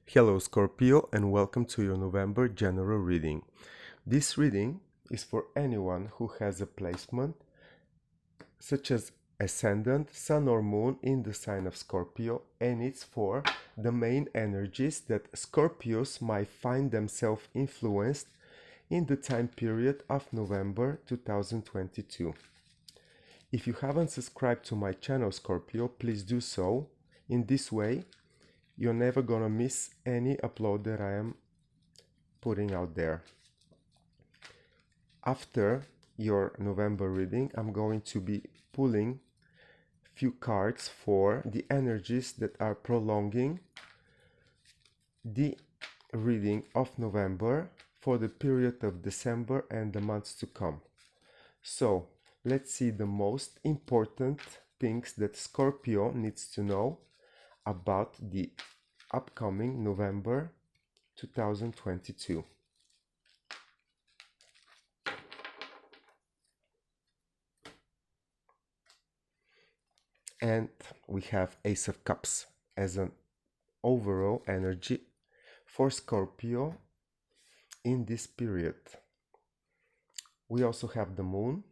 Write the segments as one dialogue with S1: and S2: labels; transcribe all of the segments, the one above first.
S1: Hello Scorpio and welcome to your November general reading. This reading is for anyone who has a placement such as ascendant, sun or moon in the sign of Scorpio, and it's for the main energies that Scorpios might find themselves influenced in the time period of November 2022. If you haven't subscribed to my channel Scorpio, please do so. In this way, you're never gonna miss any upload that I am putting out there. After your November reading, I'm going to be pulling a few cards for the energies that are prolonging the reading of November for the period of December and the months to come. So let's see the most important things that Scorpio needs to know about the upcoming November 2022. And we have Ace of Cups as an overall energy for Scorpio in this period. We also have the Moon,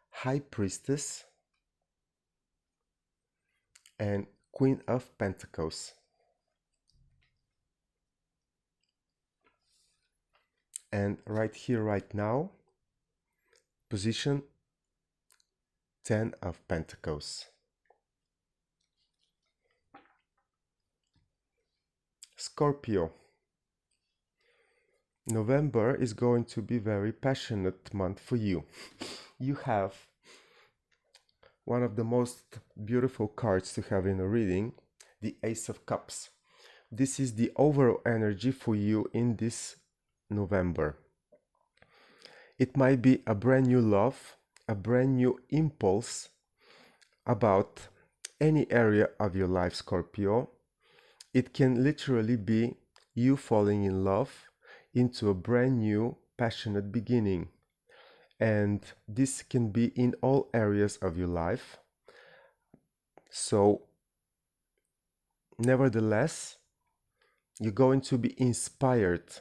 S1: High Priestess, and Queen of Pentacles. And right here, right now, position 10 of Pentacles. Scorpio. November is going to be a very passionate month for you. You have one of the most beautiful cards to have in a reading, the Ace of Cups. This is the overall energy for you in this November. It might be a brand new love, a brand new impulse about any area of your life, Scorpio. It can literally be you falling in love into a brand new passionate beginning. And this can be in all areas of your life. So, nevertheless, you're going to be inspired.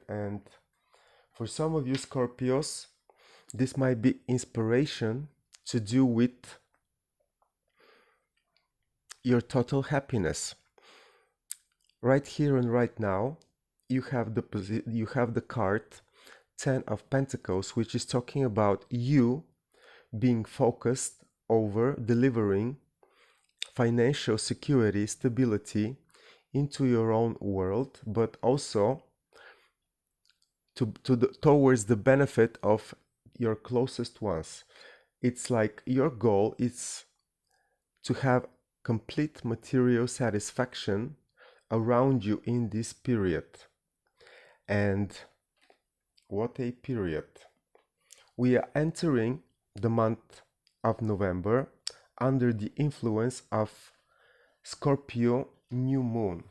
S1: And for some of you Scorpios, this might be inspiration to do with your total happiness. Right here and right now, you have the card 10 of Pentacles, which is talking about you being focused over delivering financial security, stability into your own world, but also towards the benefit of your closest ones. It's like your goal is to have complete material satisfaction around you in this period. And what a period. We are entering the month of November under the influence of Scorpio new moon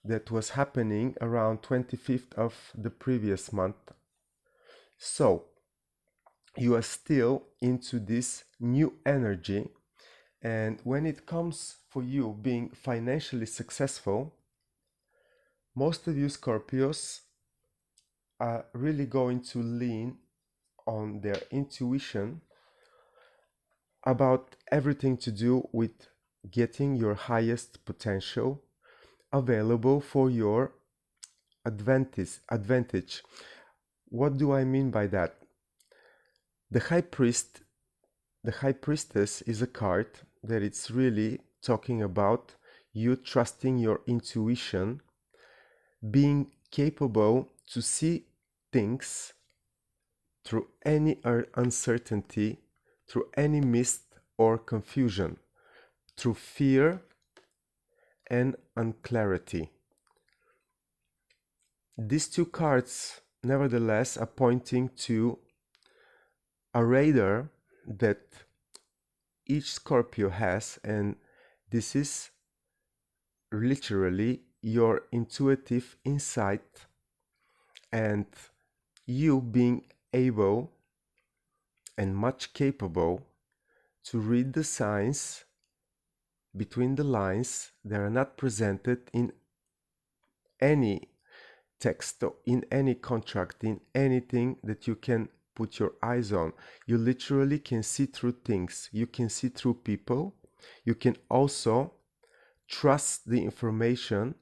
S1: that was happening around 25th of the previous month. So you are still into this new energy, and when it comes for you being financially successful, most of you Scorpios are really going to lean on their intuition about everything to do with getting your highest potential available for your advantage. What do I mean by that? The High Priestess is a card that it's really talking about you trusting your intuition, being capable to see things through any uncertainty, through any mist or confusion, through fear and unclarity. These two cards, nevertheless, are pointing to a radar that each Scorpio has, and this is literally your intuitive insight and you being able and much capable to read the signs between the lines. They are not presented in any text, or in any contract, in anything that you can put your eyes on. You literally can see through things. You can see through people. You can also trust the information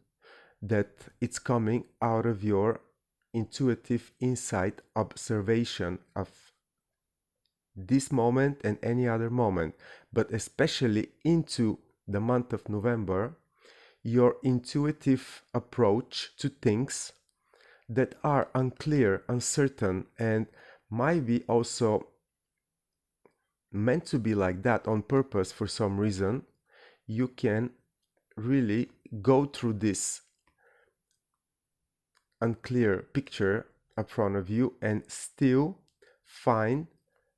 S1: that it's coming out of your intuitive insight observation of this moment and any other moment, but especially into the month of November, your intuitive approach to things that are unclear, uncertain, and might be also meant to be like that on purpose for some reason, you can really go through this unclear picture up front of you and still find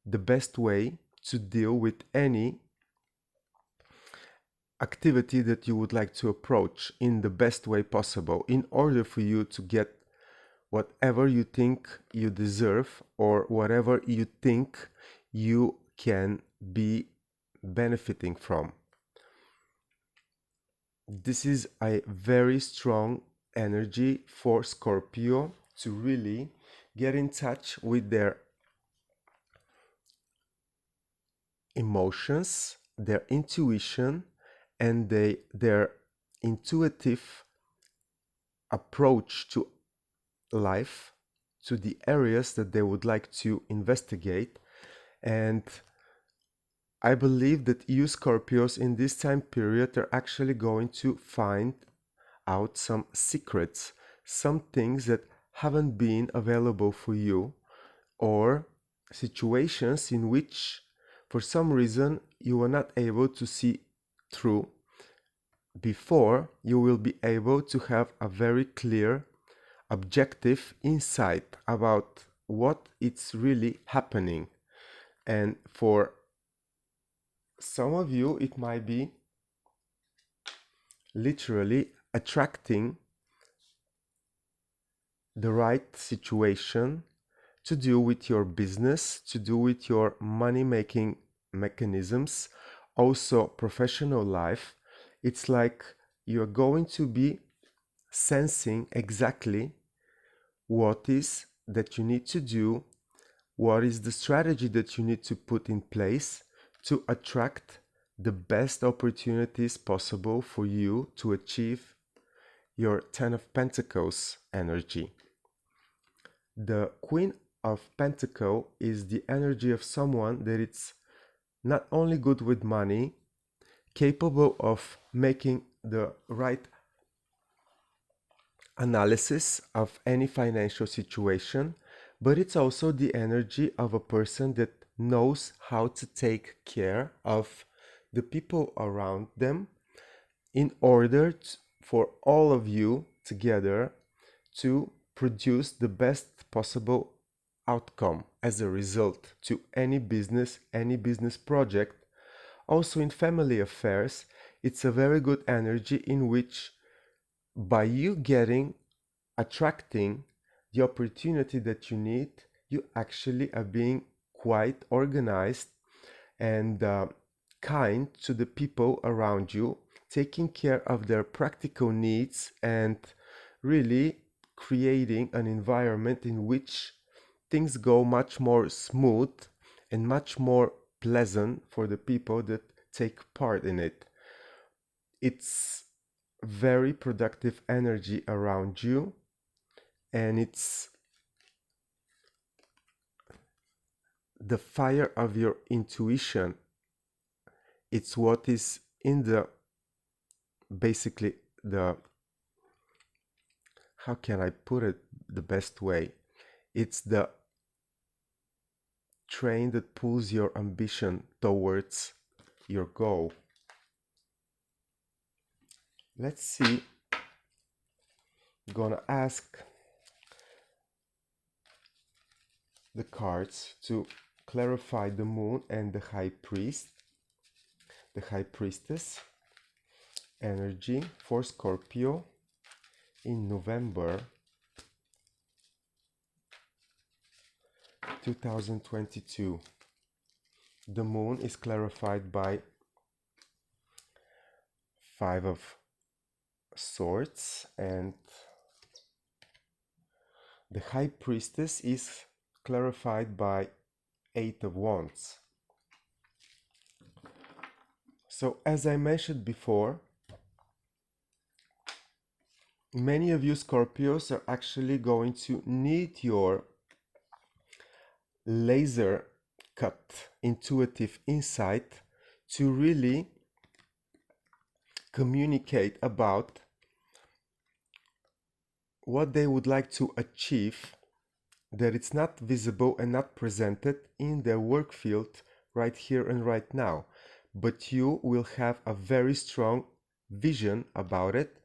S1: the best way to deal with any activity that you would like to approach in the best way possible, in order for you to get whatever you think you deserve, or whatever you think you can be benefiting from. This is a very strong energy for Scorpio to really get in touch with their emotions, their intuition, and their intuitive approach to life, to the areas that they would like to investigate. And I believe that you Scorpios in this time period are actually going to find out some secrets, some things that haven't been available for you, or situations in which for some reason you were not able to see through before. You will be able to have a very clear, objective insight about what it's really happening. And for some of you, it might be literally attracting the right situation to do with your business, to do with your money-making mechanisms, also professional life. It's like you're going to be sensing exactly what is that you need to do, what is the strategy that you need to put in place to attract the best opportunities possible for you to achieve your 10 of Pentacles energy. The Queen of Pentacles is the energy of someone that it's not only good with money, capable of making the right analysis of any financial situation, but it's also the energy of a person that knows how to take care of the people around them in order for all of you together to produce the best possible outcome as a result to any business project. Also in family affairs, it's a very good energy in which, by you attracting the opportunity that you need, you actually are being quite organized and kind to the people around you, taking care of their practical needs and really creating an environment in which things go much more smooth and much more pleasant for the people that take part in it. It's very productive energy around you, and it's the fire of your intuition. It's what is in the basically the, how can I put it the best way? It's the train that pulls your ambition towards your goal. Let's see. I'm gonna ask the cards to clarify the moon and the high priest, the high priestess energy for Scorpio in November 2022. The moon is clarified by Five of Swords, and the High Priestess is clarified by Eight of Wands. So as I mentioned before, many of you Scorpios are actually going to need your laser cut intuitive insight to really communicate about what they would like to achieve, that it's not visible and not presented in their work field right here and right now, but you will have a very strong vision about it,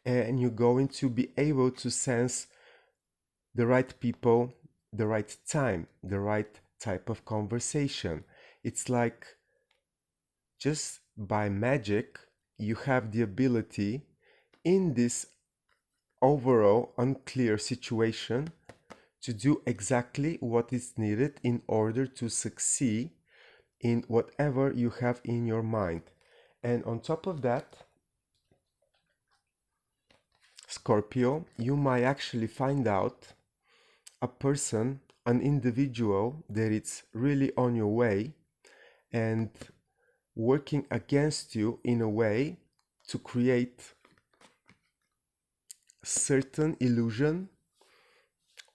S1: and you're going to be able to sense the right people, the right time, the right type of conversation. It's like just by magic you have the ability in this overall unclear situation to do exactly what is needed in order to succeed in whatever you have in your mind. And on top of that, Scorpio, you might actually find out a person, an individual that it's really on your way and working against you in a way to create certain illusion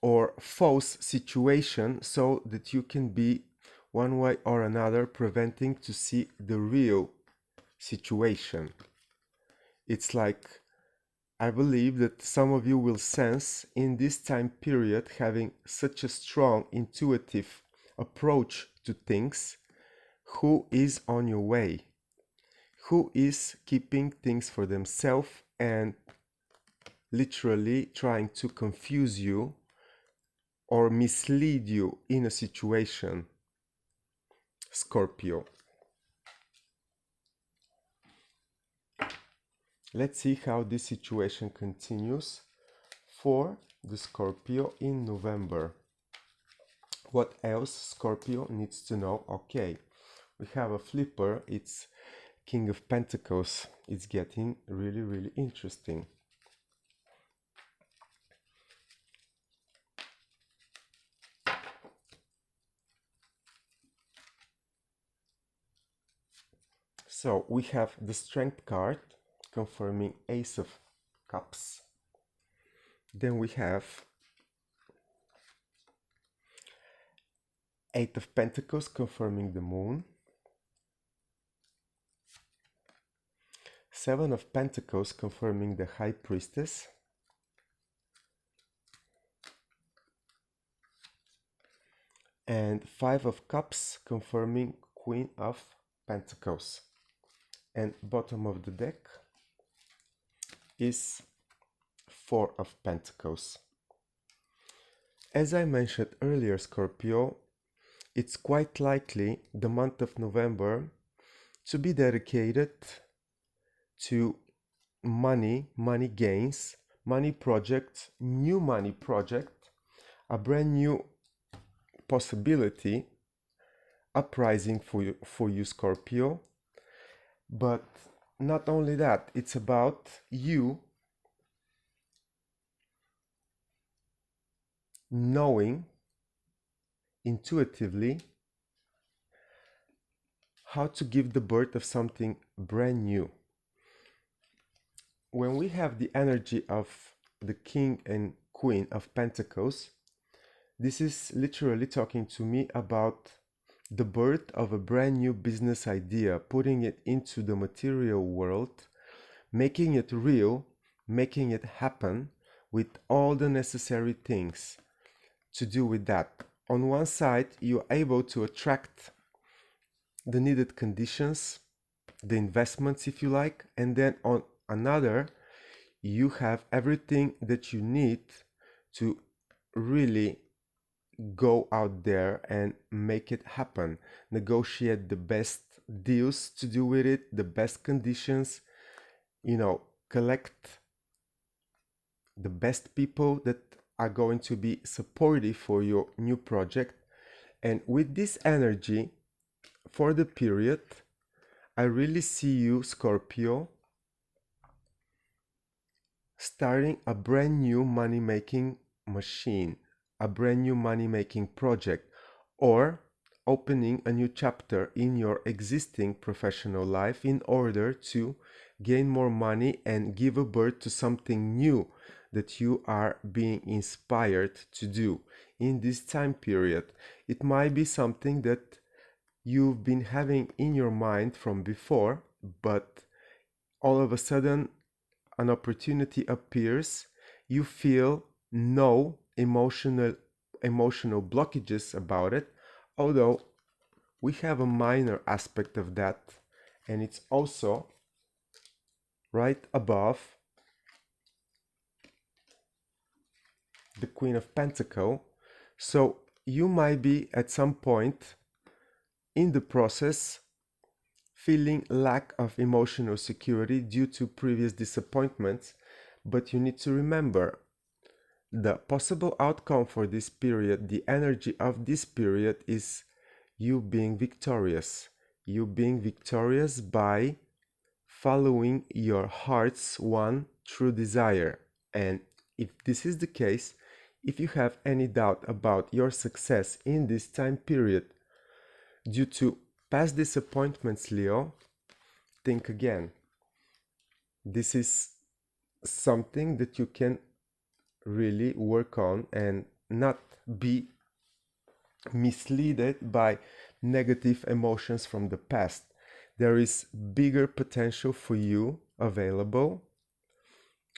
S1: or false situation so that you can be one way or another preventing to see the real situation. It's like, I believe that some of you will sense in this time period, having such a strong intuitive approach to things, who is on your way, who is keeping things for themselves and literally trying to confuse you or mislead you in a situation. Scorpio. Let's see how this situation continues for the Scorpio in November. What else Scorpio needs to know? Okay, we have a flipper. It's King of Pentacles. It's getting really, really interesting. So we have the Strength card confirming Ace of Cups. Then we have Eight of Pentacles confirming the Moon. Seven of Pentacles confirming the High Priestess. And Five of Cups confirming Queen of Pentacles. And bottom of the deck is Four of Pentacles. As I mentioned earlier, Scorpio, it's quite likely the month of November to be dedicated to money gains, money project, new money project, a brand new possibility uprising for you Scorpio. But not only that, it's about you knowing intuitively how to give the birth of something brand new. When we have the energy of the King and Queen of Pentacles, this is literally talking to me about the birth of a brand new business idea, putting it into the material world, making it real, making it happen with all the necessary things to do with that. On one side, you're able to attract the needed conditions, the investments if you like, and then on another, you have everything that you need to really go out there and make it happen, negotiate the best deals to do with it, the best conditions, collect the best people that are going to be supportive for your new project. And with this energy for the period, I really see you, Scorpio, starting a brand new money making machine, a brand new money making project, or opening a new chapter in your existing professional life in order to gain more money and give a birth to something new that you are being inspired to do in this time period. It might be something that you've been having in your mind from before, but all of a sudden an opportunity appears, you feel no emotional blockages about it, although we have a minor aspect of that, and it's also right above the Queen of Pentacles. So you might be at some point in the process feeling lack of emotional security due to previous disappointments, but you need to remember the possible outcome for this period, the energy of this period is you being victorious. You being victorious by following your heart's one true desire. And if this is the case, if you have any doubt about your success in this time period due to past disappointments, Leo, think again. This is something that you can really work on and not be misled by negative emotions from the past. There is bigger potential for you available,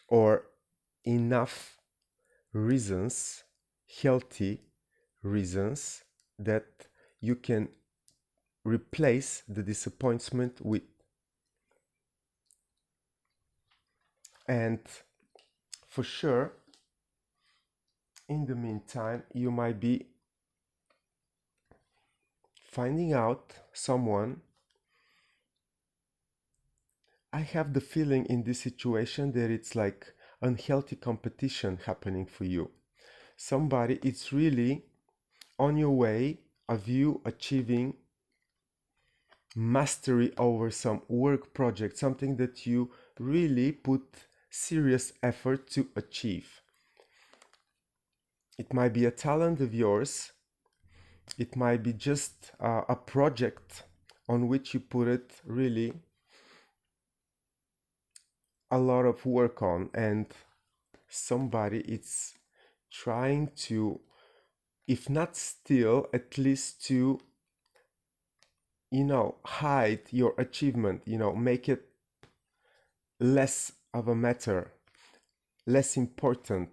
S1: or enough reasons, healthy reasons, that you can replace the disappointment with. And for sure, in the meantime, you might be finding out someone. I have the feeling in this situation that it's like unhealthy competition happening for you. Somebody, it's really on your way of you achieving mastery over some work project, something that you really put serious effort to achieve. It might be a talent of yours. It might be just a project on which you put it really a lot of work on, and somebody is trying to, if not steal, at least to, hide your achievement, make it less of a matter, less important.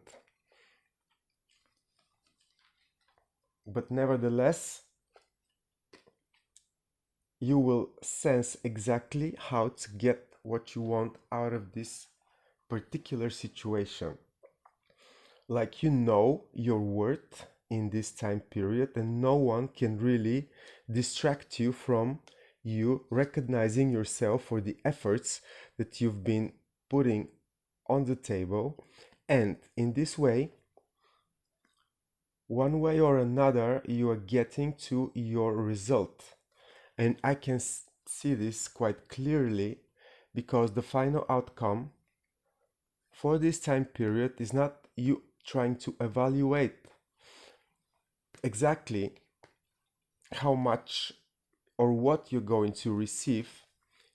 S1: But nevertheless, you will sense exactly how to get what you want out of this particular situation. Like, your worth in this time period, and no one can really distract you from you recognizing yourself for the efforts that you've been putting on the table. And in this way, one way or another, you are getting to your result. And I can see this quite clearly, because the final outcome for this time period is not you trying to evaluate exactly how much or what you're going to receive.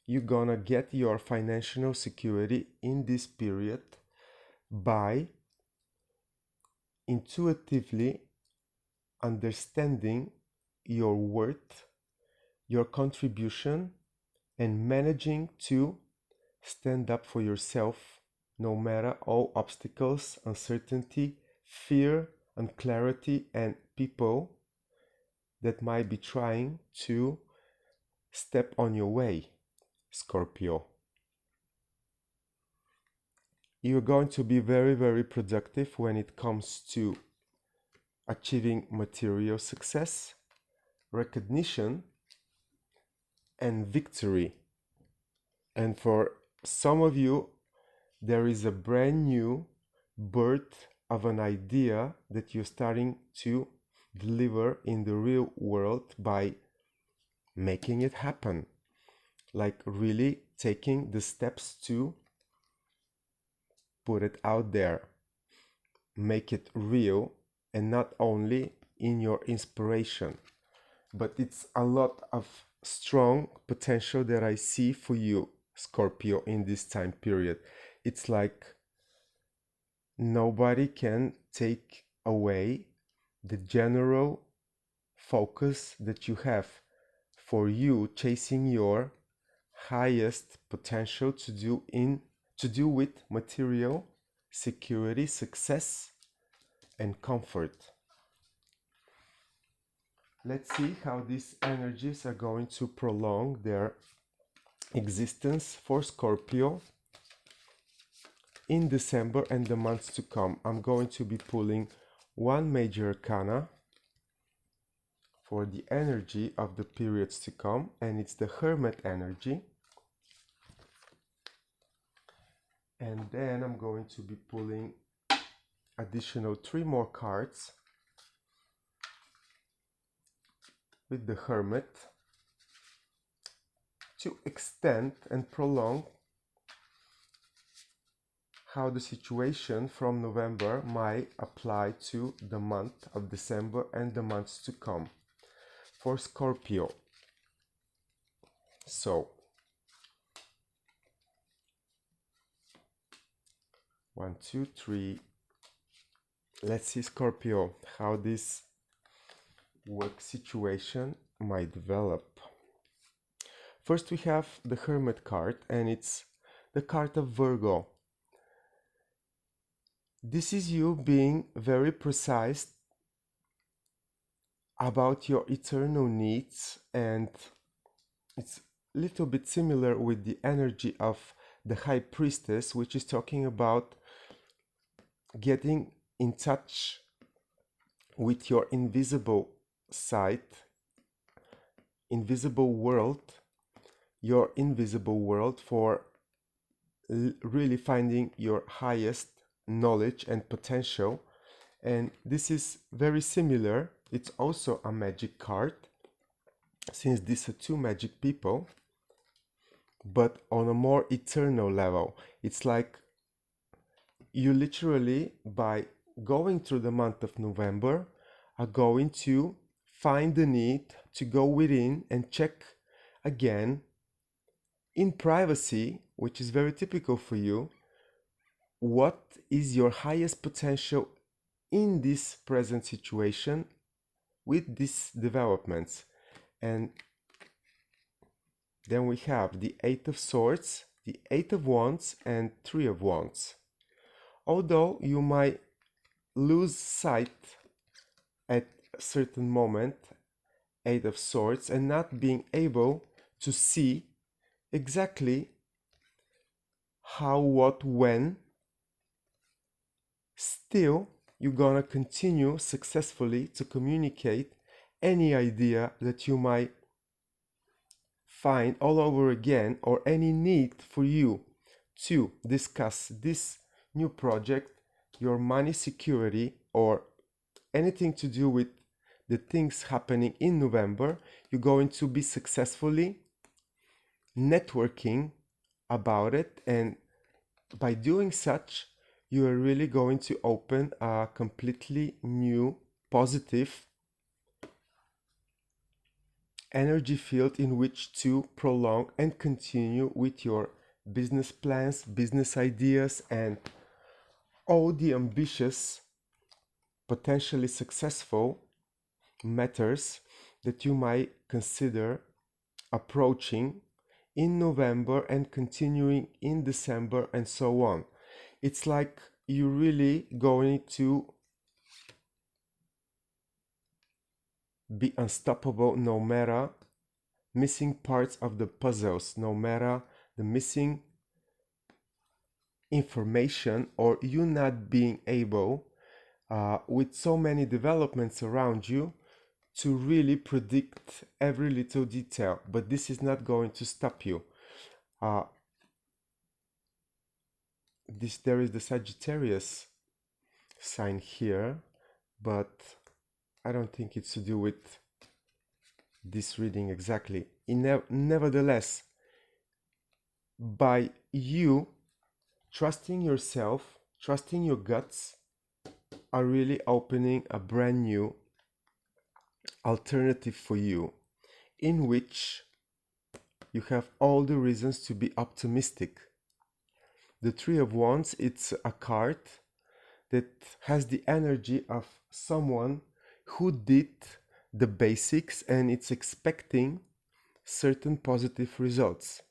S1: You're gonna get your financial security in this period by intuitively understanding your worth, your contribution, and managing to stand up for yourself no matter all obstacles, uncertainty, fear, unclarity, and people that might be trying to step on your way, Scorpio. You're going to be very, very productive when it comes to achieving material success, recognition, and victory. And for some of you, there is a brand new birth of an idea that you're starting to deliver in the real world by making it happen. Like really taking the steps to put it out there, make it real, and not only in your inspiration, but it's a lot of strong potential that I see for you, Scorpio, in this time period. It's like nobody can take away the general focus that you have for you chasing your highest potential to do with material security, success, and comfort. Let's see how these energies are going to prolong their existence for Scorpio in December and the months to come. I'm going to be pulling one Major Arcana for the energy of the periods to come, and it's the Hermit energy. And then I'm going to be pulling additional 3 more cards with the Hermit to extend and prolong how the situation from November might apply to the month of December and the months to come for Scorpio. So, 1, 2, 3. Let's see, Scorpio, how this work situation might develop. First, we have the Hermit card, and it's the card of Virgo. This is you being very precise about your eternal needs, and it's a little bit similar with the energy of the High Priestess, which is talking about getting in touch with your invisible side, invisible world, your invisible world, for really finding your highest knowledge and potential. And this is very similar. It's also a magic card, since these are 2 magic people, but on a more eternal level. It's like you literally, by going through the month of November, are going to find the need to go within and check again in privacy, which is very typical for you, what is your highest potential in this present situation with these developments. And then we have the 8 of Swords, the 8 of Wands, and 3 of Wands. Although you might lose sight at a certain moment, 8 of Swords, and not being able to see exactly how, what, when, still you're gonna continue successfully to communicate any idea that you might find all over again, or any need for you to discuss this new project, your money security, or anything to do with the things happening in November. You're going to be successfully networking about it, and by doing such, you are really going to open a completely new, positive energy field in which to prolong and continue with your business plans, business ideas, and all the ambitious, potentially successful matters that you might consider approaching in November and continuing in December, and so on. It's like you're really going to be unstoppable, no matter missing parts of the puzzles, no matter the missing information, or you not being able, with so many developments around you, to really predict every little detail. But this is not going to stop you. There is the Sagittarius sign here, but I don't think it's to do with this reading exactly. Nevertheless, by you trusting yourself, trusting your guts are really opening a brand new alternative for you, in which you have all the reasons to be optimistic. The Three of Wands, it's a card that has the energy of someone who did the basics and it's expecting certain positive results.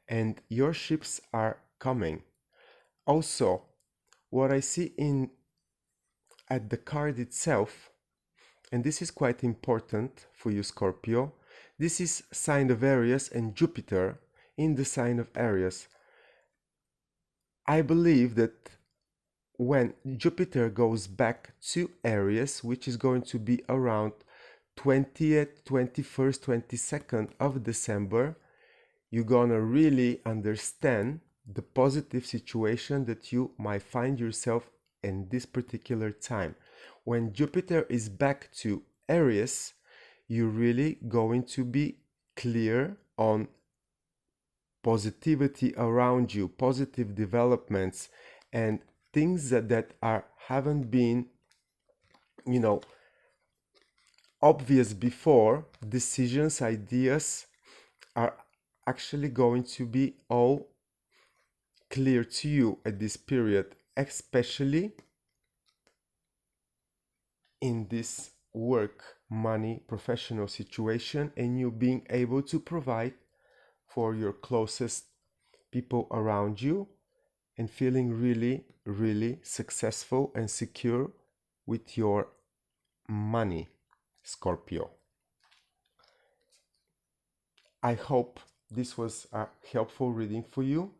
S1: And your ships are coming. Also, what I see in at the card itself, and this is quite important for you, Scorpio, this is sign of Aries and Jupiter in the sign of Aries. I believe that when Jupiter goes back to Aries, which is going to be around 20th, 21st, 22nd of December, you're gonna really understand the positive situation that you might find yourself in this particular time. When Jupiter is back to Aries, you're really going to be clear on positivity around you, positive developments, and things that haven't been, obvious before. Decisions, ideas are actually going to be all clear to you at this period, especially in this work, money, professional situation, and you being able to provide for your closest people around you and feeling really, really successful and secure with your money, Scorpio. I hope this was a helpful reading for you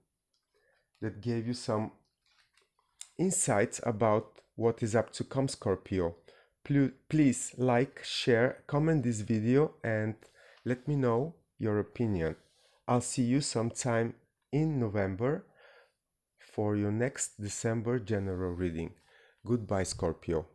S1: that gave you some insights about what is up to come, Scorpio. Please like, share, comment this video and let me know your opinion. I'll see you sometime in November for your next December general reading. Goodbye, Scorpio.